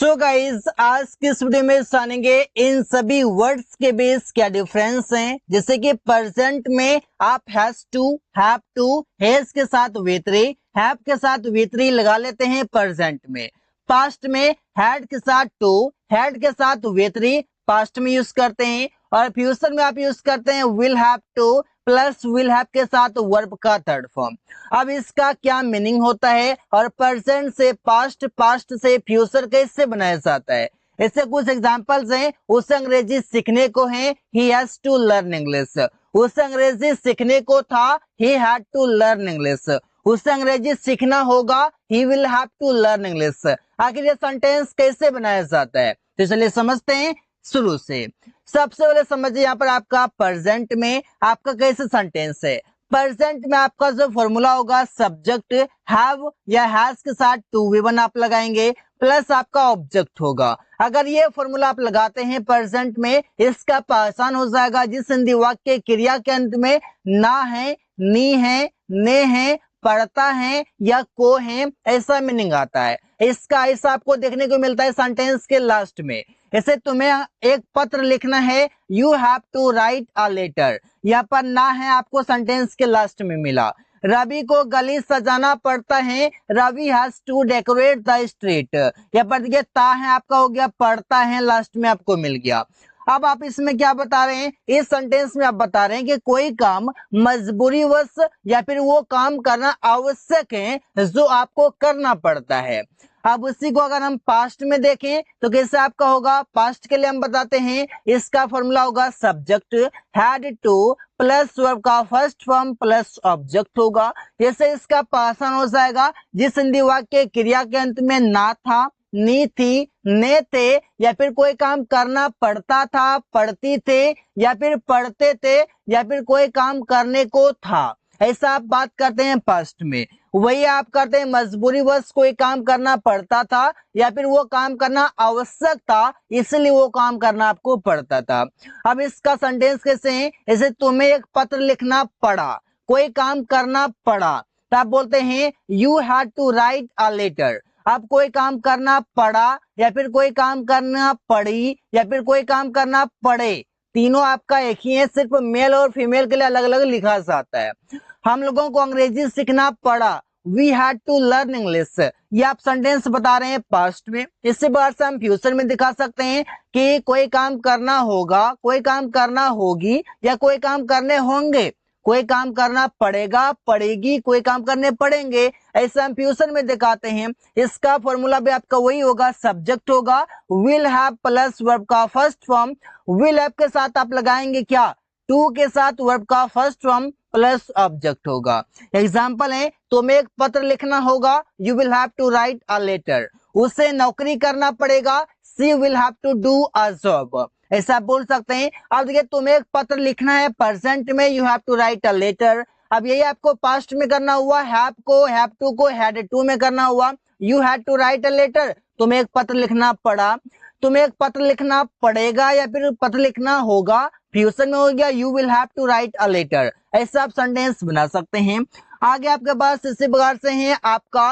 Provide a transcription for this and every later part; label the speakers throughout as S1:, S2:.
S1: So guys आज की इस वीडियो में जानेंगे इन सभी वर्ड्स के बीच क्या डिफरेंस हैं। जैसे कि प्रेजेंट में आप has to, have to, has के साथ वी3, हैव के साथ वी3 लगा लेते हैं प्रेजेंट में। पास्ट में हैड के साथ टू, हैड के साथ वी3 पास्ट में यूज करते हैं। और फ्यूचर में आप यूज करते हैं will have two plus will have के साथ वर्ब का थर्ड फॉर्म। अब इसका क्या मीनिंग होता है और प्रेजेंट से पास्ट, पास्ट से फ्यूचर कैसे बनाया जाता है, इससे कुछ एग्जांपल्स हैं। उसे अंग्रेजी सीखने को है he has to learn English, उसे अंग्रेजी सीखने को था he had to learn English, उसे अंग्रेजी सीखना होगा he will have to learn English. आखिर ये सेंटेंस कैसे बनाया जाता है तो चलिए समझते हैं शुरू से। सबसे पहले समझिए यहाँ पर आपका प्रेजेंट में आपका कैसे सेंटेंस है। प्रेजेंट में आपका जो फॉर्मूला होगा सब्जेक्ट हैव या हैज के साथ टू वी1 आप लगाएंगे प्लस आपका ऑब्जेक्ट होगा। अगर ये फॉर्मूला आप लगाते हैं प्रेजेंट में, इसका पहचान हो जाएगा जिस हिंदी वाक्य क्रिया के अंत में ना है, नी है, ने है, पढ़ता है या को है, ऐसा मीनिंग आता है। इसका ऐसा आपको देखने को मिलता है सेंटेंस के लास्ट में। ऐसे तुम्हें एक पत्र लिखना है, you have to write a letter, यहाँ पर ना है आपको सेंटेंस के लास्ट में मिला। रवि को गली सजाना पड़ता है, Ravi has to decorate the street, यहाँ पर देखिए ता है आपका हो गया, पढ़ता है लास्ट में आपको मिल गया। अब आप इसमें क्या बता रहे हैं, इस सेंटेंस में आप बता रहे हैं कि कोई काम मजबूरीवश या फिर वो काम करना आवश्यक है जो आपको करना पड़ता है। अब उसी को अगर हम पास्ट में देखें तो कैसे आपका होगा। पास्ट के लिए हम बताते हैं इसका फॉर्मूला होगा subject had two plus verb का फर्स्ट फॉर्म प्लस ऑब्जेक्ट होगा। जैसे इसका पासन हो जाएगा जिस हिंदी वाक्य क्रिया के अंत में ना था, नी थी, ने थे या फिर कोई काम करना पड़ता था, पढ़ती थे या फिर पढ़ते थे या फिर कोई काम करने को था, ऐसा आप बात करते हैं पास्ट में। वही आप करते हैं मजबूरीवश कोई काम करना पड़ता था या फिर वो काम करना आवश्यक था इसलिए वो काम करना आपको पड़ता था। अब इसका सेंटेंस कैसे है, जैसे तुम्हें एक पत्र लिखना पड़ा, कोई काम करना पड़ा तो आप बोलते हैं you had to write a letter. अब कोई काम करना पड़ा या फिर कोई काम करना पड़ी या फिर कोई काम करना पड़े, तीनों आपका एक ही है, सिर्फ मेल और फीमेल के लिए अलग अलग लिखा जाता है। हम लोगों को अंग्रेजी सीखना पड़ा, we had to learn English, ये आप सेंटेंस बता रहे हैं पास्ट में। इससे बाहर से हम फ्यूचर में दिखा सकते हैं कि कोई काम करना होगा, कोई काम करना होगी या कोई काम करने होंगे, कोई काम करना पड़ेगा, पड़ेगी, कोई काम करने पड़ेंगे, ऐसा हम फ्यूचर में दिखाते हैं। इसका फॉर्मूला भी आपका वही होगा, सब्जेक्ट होगा विल हैव प्लस वर्ब का फर्स्ट फॉर्म, विल हैव के साथ आप लगाएंगे क्या, टू के साथ वर्ब का फर्स्ट फॉर्म प्लस ऑब्जेक्ट होगा। एग्जाम्पल है, तुम्हें एक पत्र लिखना होगा, you will have to write a letter. उसे नौकरी करना पड़ेगा, she will have to do a job, ऐसा बोल सकते हैं। अब देखिए तुम्हें एक पत्र लिखना है प्रेजेंट में, you have to write a letter. अब यही आपको पास्ट में करना हुआ, हैव को, हैव टू को हैड टू में करना हुआ, you had to write a letter, तुम्हें एक पत्र लिखना पड़ा। तुम्हें एक पत्र लिखना पड़ेगा या फिर पत्र लिखना होगा, फ्यूचर में हो गया you will have to write a letter, ऐसा आप सेंटेंस बना सकते हैं। आगे आपके पास इसी प्रकार से है आपका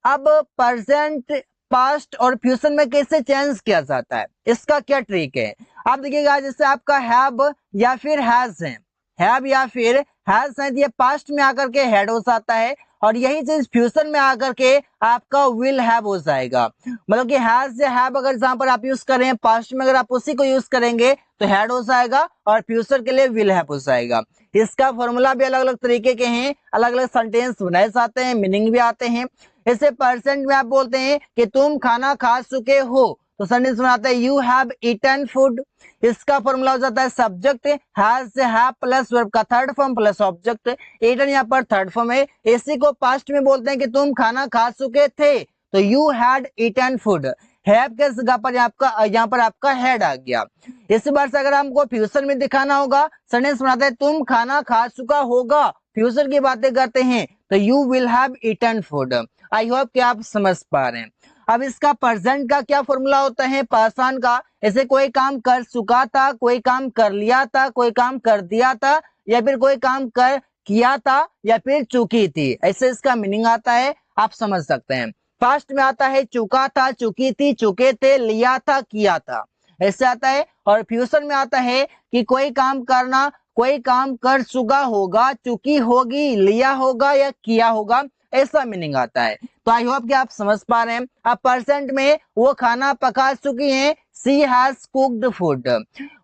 S1: अब प्रेजेंट, पास्ट और फ्यूचर में कैसे चेंज किया जाता है, इसका क्या ट्रिक है। आप देखिएगा जैसे आपका हैव या फिर हैज है, हैव या फिर हैज है, ये पास्ट में आकर के हैड हो जाता है और यही चीज फ्यूचर में आकर के आपका विल हैव हो जाएगा। मतलब कि हैज या हैव अगर जहां पर आप यूज करें पास्ट में, अगर आप उसी को यूज करेंगे तो हैड हो जाएगा और फ्यूचर के लिए विल हैव हो जाएगा। इसका फॉर्मूला भी अलग अलग तरीके के हैं, अलग अलग सेंटेंस बनाए जाते हैं, मीनिंग भी आते हैं। इसे प्रेजेंट में आप बोलते हैं कि तुम खाना खा चुके हो तो सेंटेंस बनाते हैं यू हैव ईटन फूड। इसका फॉर्मूला हो जाता है subject has have plus verb का third form plus object, eaten यहाँ पर थर्ड फॉर्म है। इसी को पास्ट में बोलते हैं कि तुम खाना खा चुके थे तो you had eaten food, have के जगह पर यहाँ पर आपका हैड आ गया। इसी बार से अगर हमको फ्यूचर में दिखाना होगा, सेंटेंस बनाते हैं तुम खाना खा चुका होगा, फ्यूचर की बातें करते हैं तो you will have eaten food. I hope कि आप समझ पा रहे हैं। अब इसका प्रेजेंट का क्या फॉर्मूला होता है पासान का, ऐसे कोई काम कर चुका था, कोई काम कर लिया था, कोई काम कर दिया था या फिर कोई काम कर किया था या फिर चुकी थी, ऐसे इसका मीनिंग आता है, आप समझ सकते हैं। पास्ट में आता है चुका था, चुकी थी, चुके थे, लिया था, किया था, ऐसे आता है। और फ्यूचर में आता है कि कोई काम करना, कोई काम कर चुका होगा, चुकी होगी, लिया होगा या किया होगा, ऐसा मीनिंग आता है। तो आई होप कि आप समझ पा रहे हैं। अब परसेंट में वो खाना पका चुकी हैं, सी हैज कुक्ड फूड।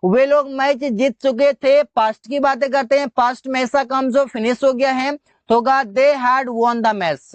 S1: वे लोग मैच जीत चुके थे, पास्ट की बातें करते हैं, पास्ट में ऐसा काम जो फिनिश हो गया है तो होगा they had won the match.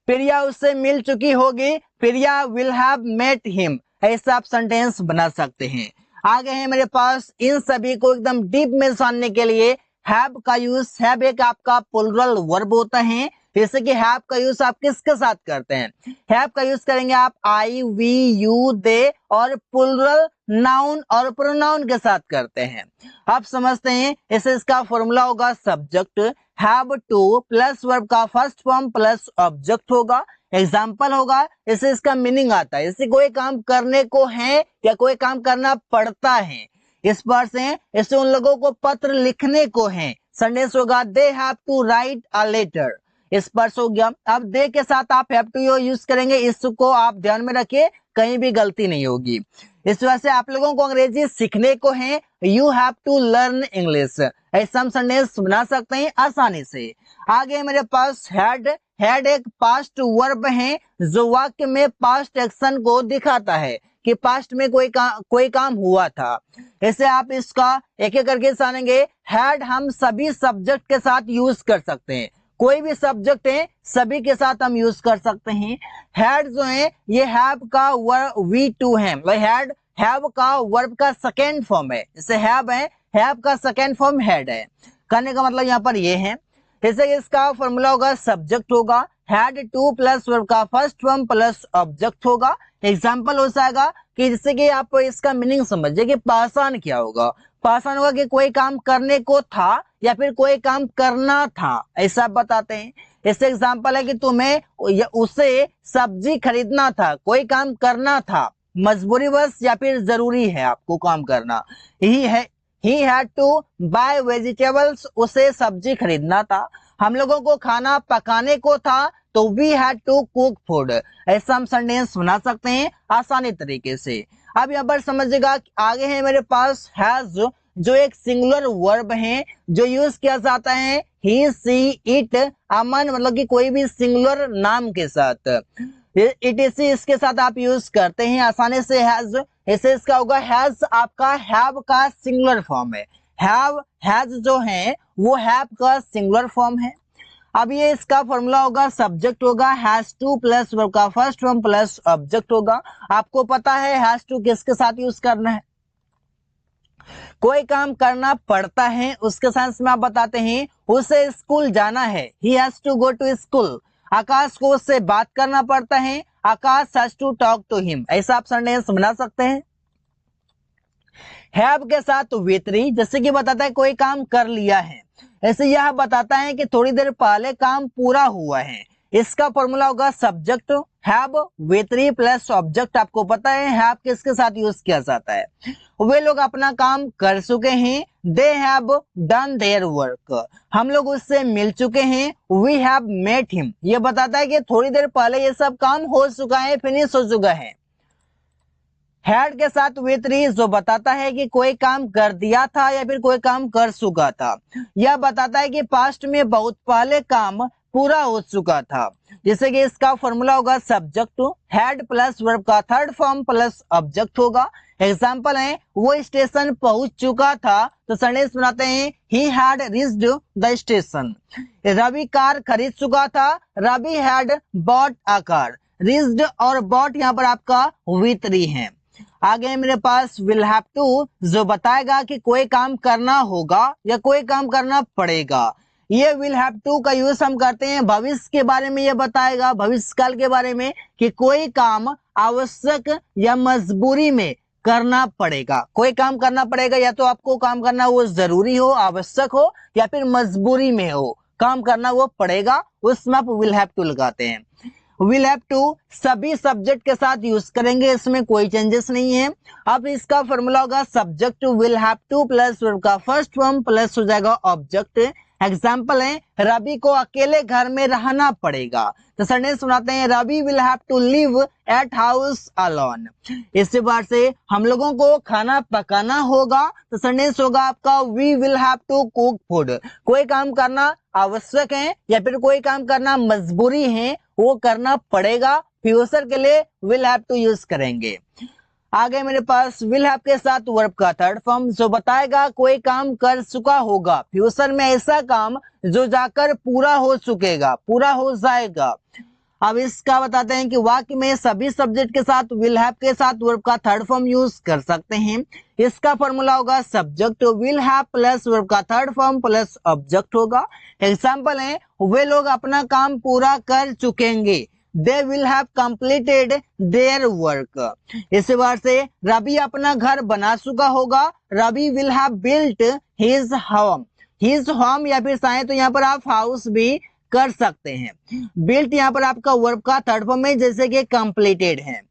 S1: Priya उससे मिल चुकी होगी, Priya will have met him, ऐसा आप सेंटेंस बना सकते हैं। आगे है मेरे पास इन सभी को एकदम डीप में जानने के लिए हैव का यूज। हैव एक आपका प्लुरल वर्ब होता है, जैसे कि हैव का यूज आप किसके साथ करते हैं? हैव का यूज करेंगे आप आई, वी, यू, दे और प्लुरल नाउन और प्रोनाउन के साथ करते हैं। आप समझते हैं, इसे इसका फॉर्मूला होगा subject have two plus verb का फर्स्ट फॉर्म प्लस ऑब्जेक्ट होगा, एग्जाम्पल होगा, इससे इसका मीनिंग आता है, इससे कोई काम करने को है या कोई काम करना पड़ता है, इस पर से इससे उन लोगों को पत्र लिखने को है। सेंटेंस होगा they have to write a letter, इस पर हो गया। अब दे के साथ आप हैव टू यूज करेंगे, इसको आप ध्यान में रखिए, कहीं भी गलती नहीं होगी। इस वजह से आप लोगों को अंग्रेजी सीखने को है, you have to learn English, ऐसा हम सेंटेंस बना सकते हैं आसानी से। आगे मेरे पास हैड। हैड एक पास्ट वर्ब है जो वाक्य में पास्ट एक्शन को दिखाता है कि पास्ट में कोई काम हुआ था। ऐसे आप इसका एक एक करके जानेंगे। हैड हम सभी सब्जेक्ट के साथ यूज कर सकते हैं, कोई भी सब्जेक्ट है सभी के साथ हम यूज कर सकते हैं। हैड जो है ये हैव का वर्ब V2 है, हैड हैव का वर्ब का सेकेंड फॉर्म है, जैसे हैव है, हैव का सेकेंड फॉर्म हैड है। करने का मतलब यहाँ पर ये है, जैसे इसका फॉर्मूला होगा सब्जेक्ट होगा हैड टू प्लस वर्ब का फर्स्ट फॉर्म प्लस ऑब्जेक्ट होगा। एग्जाम्पल हो जाएगा कि जिससे कि आप इसका मीनिंग समझिए कि पासान क्या होगा। पासान होगा कि कोई काम करने को था या फिर कोई काम करना था, ऐसा बताते हैं। इससे एग्जाम्पल है कि तुम्हें उसे सब्जी खरीदना था, कोई काम करना था, मजबूरी बस या फिर जरूरी है आपको काम करना। यही है He had to buy vegetables, उसे सब्जी खरीदना था। हम लोगों को खाना पकाने को था तो we had to cook food, ऐसा हम सेंटेंस बना सकते हैं आसानी तरीके से। अब यहाँ पर समझिएगा, आगे है मेरे पास हैज जो एक सिंगुलर वर्ब है जो यूज किया जाता है he, she, it, अमन, मतलब कि कोई भी सिंगुलर नाम के साथ etc इसके साथ आप यूज करते हैं आसानी से हैज। ऐसे इसका होगा हैज आपका हैव का सिंगुलर फॉर्म है, हैव हैज जो है वो हैव का सिंगुलर फॉर्म है। अब ये इसका फॉर्मूला होगा सब्जेक्ट होगा हैज टू प्लस वर्ब का फर्स्ट फॉर्म प्लस ऑब्जेक्ट होगा। आपको पता है हैज टू किसके साथ यूज करना है? कोई काम करना पड़ता है उसके साथ में आप बताते हैं उसे स्कूल जाना है, he has to go to school. Akash को उससे बात करना पड़ता है, Akash has to talk to him, ऐसा आप सेंटेंस बना सकते हैं। हैव के साथ वितरी, जैसे कि बताता है कोई काम कर लिया है, ऐसे यह बताता है कि थोड़ी देर पहले काम पूरा हुआ है। इसका फॉर्मूला होगा सब्जेक्ट हैव वितरी प्लस ऑब्जेक्ट। आपको पता है हैव किसके साथ यूज किया जाता है? वे लोग अपना काम कर चुके हैं, they have done their work. हम लोग उससे मिल चुके हैं, वी हैव मेट हिम। ये बताता है कि थोड़ी देर पहले ये सब काम हो चुका है, फिनिश हो चुका है। हैड के साथ वितरी जो बताता है कि कोई काम कर दिया था या फिर कोई काम कर चुका था। यह बताता है कि पास्ट में बहुत पहले काम पूरा हो चुका था। जैसे कि इसका फॉर्मूला होगा सब्जेक्ट हैड प्लस वर्ब का थर्ड फॉर्म प्लस ऑब्जेक्ट होगा। एग्जाम्पल है वो स्टेशन पहुंच चुका था, तो सेंटेंस बनाते हैं he had reached the station. Ravi car खरीद चुका था, Ravi had bought a car. Reached और बॉट यहाँ पर आपका वितरी है। आगे मेरे पास विल हैव टू जो बताएगा कि कोई काम करना होगा या कोई काम करना पड़ेगा। ये विल हैव टू का यूज हम करते हैं भविष्य के बारे में, ये बताएगा भविष्य काल के बारे में कि कोई काम आवश्यक या मजबूरी में करना पड़ेगा। कोई काम करना पड़ेगा, या तो आपको काम करना वो जरूरी हो, आवश्यक हो, या फिर मजबूरी में हो, काम करना वो पड़ेगा, उसमें आप विल हैव टू लगाते हैं। विल हैव टू सभी सब्जेक्ट के साथ यूज करेंगे, इसमें कोई चेंजेस नहीं है। अब इसका फॉर्मूला होगा subject will have two plus verb का फर्स्ट फॉर्म प्लस हो जाएगा ऑब्जेक्ट। एग्जाम्पल है रवि को अकेले घर में रहना पड़ेगा। तो सेंटेंस सुनाते हैं Ravi will have to live at house alone. इसी बार से हम लोगों को खाना पकाना होगा। तो सेंटेंस होगा आपका we will have to cook food. कोई काम करना आवश्यक है या फिर कोई काम करना मजबूरी है, वो करना पड़ेगा। फ्यूचर के लिए विल हैव टू यूज करेंगे। आगे मेरे पास विल हैव के साथ वर्ब का थर्ड फॉर्म जो बताएगा कोई काम कर चुका होगा, फ्यूचर में ऐसा काम जो जाकर पूरा हो चुकेगा, पूरा हो जाएगा। अब इसका बताते हैं कि वाक्य में सभी सब्जेक्ट के साथ विल हैव के साथ वर्ब का थर्ड फॉर्म यूज कर सकते हैं। इसका फॉर्मूला होगा subject will have plus verb का थर्ड फॉर्म प्लस ऑब्जेक्ट होगा। एग्जाम्पल है वे लोग अपना काम पूरा कर चुकेंगे, they will have completed their work. इस बार से रवि अपना घर बना चुका होगा, Ravi will have built his home. His home या फिर चाहे तो यहाँ पर आप हाउस भी कर सकते हैं। बिल्ट यहाँ पर आपका वर्ब का थर्ड फॉर्म है, जैसे कि कंप्लीटेड है।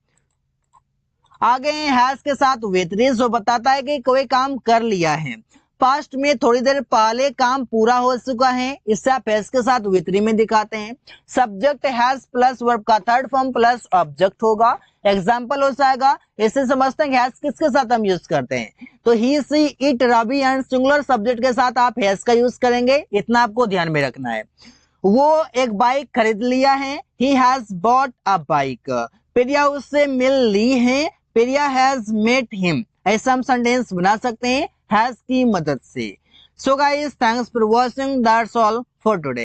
S1: आगे हैज के साथ विथ जो बताता है कि कोई काम कर लिया है, पास्ट में थोड़ी देर पहले काम पूरा हो चुका है, इससे आप हैज के साथ विथ में दिखाते हैं। सब्जेक्ट हैज प्लस वर्ब का थर्ड फॉर्म प्लस ऑब्जेक्ट होगा। एग्जाम्पल हो जाएगा, इससे समझते हैं हैज किसके साथ हम यूज करते हैं। तो he she it Ravi and singular subject के साथ आप हैज का यूज करेंगे, इतना आपको ध्यान में रखना है। वो एक बाइक खरीद लिया है, he has bought a bike. Priya उससे मिल ली है, प्रिया हैज मेट हिम। ऐसा हम सेंटेंस बना सकते हैं हैज की मदद से। So guys, thanks for watching, that's all for today.